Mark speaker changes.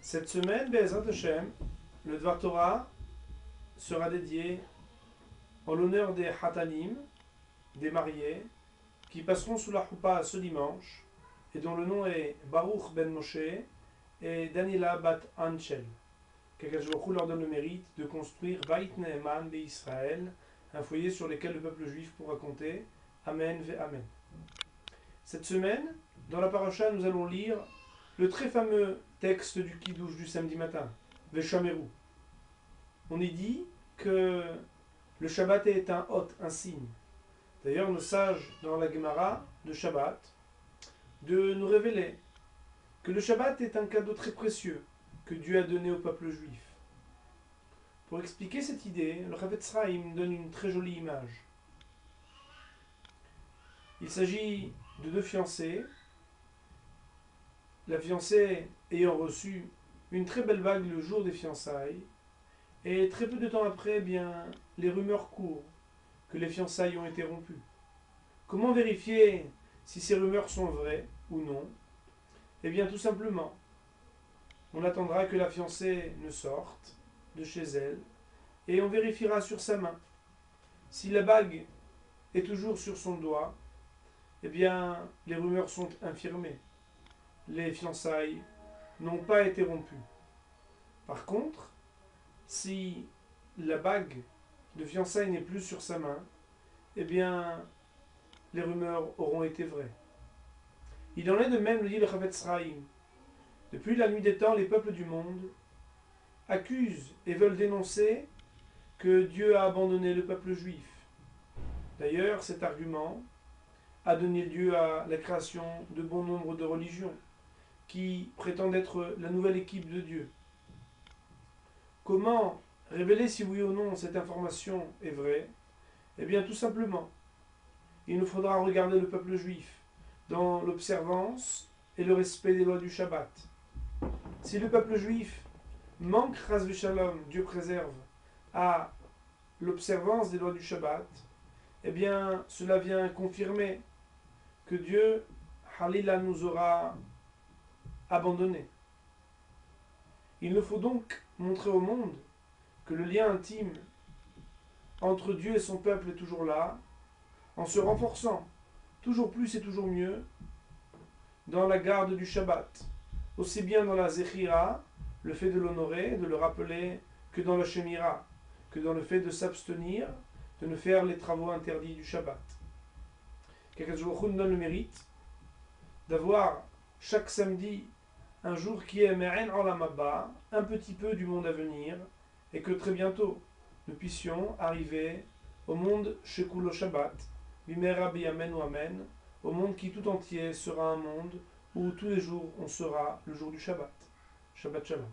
Speaker 1: Cette semaine, Be'ezrat Hashem, le Dvar Torah sera dédié en l'honneur des Hatanim, des mariés, qui passeront sous la Choupa ce dimanche, et dont le nom est Baruch ben Moshe et Daniela bat Anchel. Qu'Akadosh Baruch Hu leur donne le mérite de construire Beit Ne'eman Israël, un foyer sur lequel le peuple juif pourra compter. Amen ve Amen. Cette semaine, dans la paracha, nous allons lire le très fameux texte du Kiddush du samedi matin, Veshameru. On y dit que le Shabbat est un hôte, un signe. D'ailleurs, nos sages dans la Gemara de Shabbat, de nous révéler que le Shabbat est un cadeau très précieux que Dieu a donné au peuple juif. Pour expliquer cette idée, le Chavetz Chaim donne une très jolie image. Il s'agit de deux fiancés, la fiancée ayant reçu une très belle bague le jour des fiançailles, et très peu de temps après, les rumeurs courent que les fiançailles ont été rompues. Comment vérifier si ces rumeurs sont vraies ou non? Eh bien, tout simplement, on attendra que la fiancée ne sorte de chez elle, et on vérifiera sur sa main. Si la bague est toujours sur son doigt, eh bien, les rumeurs sont infirmées. Les fiançailles n'ont pas été rompues. Par contre, si la bague de fiançailles n'est plus sur sa main, eh bien, les rumeurs auront été vraies. Il en est de même, le dit le Chavetz Chaim. Depuis la nuit des temps, les peuples du monde accusent et veulent dénoncer que Dieu a abandonné le peuple juif. D'ailleurs, cet argument a donné lieu à la création de bon nombre de religions qui prétendent être la nouvelle équipe de Dieu. Comment révéler si oui ou non cette information est vraie? Eh bien, tout simplement, il nous faudra regarder le peuple juif dans l'observance et le respect des lois du Shabbat. Si le peuple juif manque, Chas v'Shalom, Dieu préserve, à l'observance des lois du Shabbat, eh bien, cela vient confirmer que Dieu, Halila, nous aura abandonnés. Il nous faut donc montrer au monde que le lien intime entre Dieu et son peuple est toujours là, en se renforçant toujours plus et toujours mieux dans la garde du Shabbat, aussi bien dans la Zechira, le fait de l'honorer, de le rappeler, que dans la Shemira, que dans le fait de s'abstenir, de ne faire les travaux interdits du Shabbat. Qu'Akadosh Baruch Hu nous donne le mérite d'avoir chaque samedi un jour qui est Me'en Olam Haba, un petit peu du monde à venir, et que très bientôt nous puissions arriver au monde Shekulo Shabbat, Bimera Biyamen ou Amen, au monde qui tout entier sera un monde où tous les jours on sera le jour du Shabbat. Shabbat Shalom.